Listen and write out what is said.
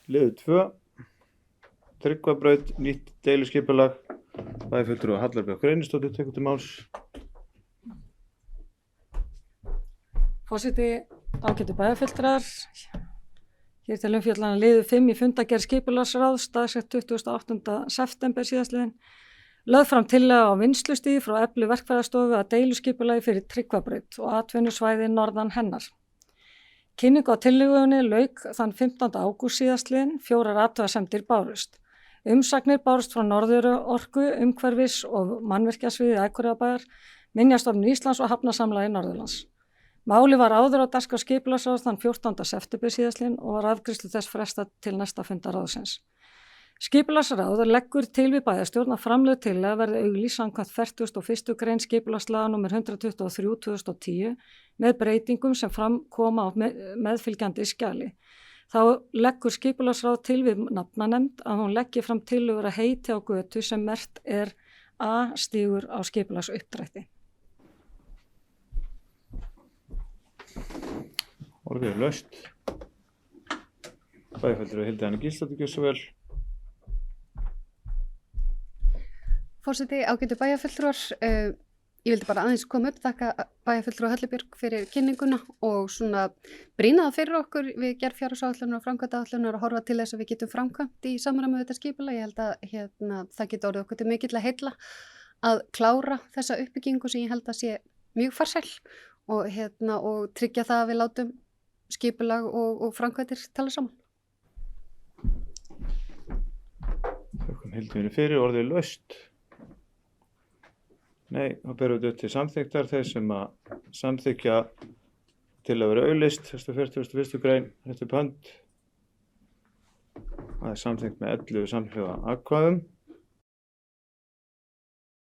Liður 2. Tryggvabraut, nýtt deiluskipulag. Bæjarfulltrúi Halla Björk Reynisdóttir tekur til máls. Forseti, ágætu bæjarfulltrúar. Hér til umfjöllana liður 5 í fundargerð skipulagsráðs dagsett 28. september síðastliðinn. Lögð fram tillaga á vinnslustigi frá Eflu verkfræðistofu að deiluskipulagi fyrir Tryggvabraut og atvinnusvæði norðan hennar. Kynningu á tillögunni lauk þann 15. ágúst síðastliðinn, 4 athugasemdir bárust. Umsagnir bárust frá Norðurorku, umhverfis og mannvirkjasviði Akureyrarbæjar, Minjastofnun Íslands og Hafnasamlagi Norðurlands. Máli var áður á dagskrá skipulagsráðs þann 14. september síðastliðinn og var afgreiðslu þess frestað til næsta fundar ráðsins. Skipulagsráð leggur til við bæjarstjórn að framlög til að verði auglýst samkvæmt 41. grein skipulagslaga nr. 123/2010 með breytingum sem fram koma á meðfylgjandi skjali. Þá leggur skipulagsráð til við nafnanefnd að hún leggi fram tillögur að heiti á götu sem merkt er A-stígur á skipulagsuppdrætti. Orðið er laust. Bæjarfulltrúi Hilda Anna Gísladóttir gjörðu svo vel. Forseti, ágætu bæjarfulltrúar, ég vildi bara aðeins koma upp, þakka bæjarfulltrúa Höllu Björk fyrir kynninguna og svona brýna það fyrir okkur við gerð fjárhagsáætlunar og framkvæmdaáætlunar að horfa til þess að við getum framkvæmt í samræmi við þetta skipulag. Ég held að það geti orðið okkur til mikill að heilla að klára þessa uppbyggingu sem ég held að sé mjög farsæl og tryggja það að við látum skipulag og framkvæmdir tala saman. Þökkum Hildu fyrir, orðið er laust. Nei, þá berum við til samþykktar þeir sem að samþykkja til að vera auglýst, 41. grein, þetta er pönd. Það er samþykkt með 11 samhljóða atkvæðum.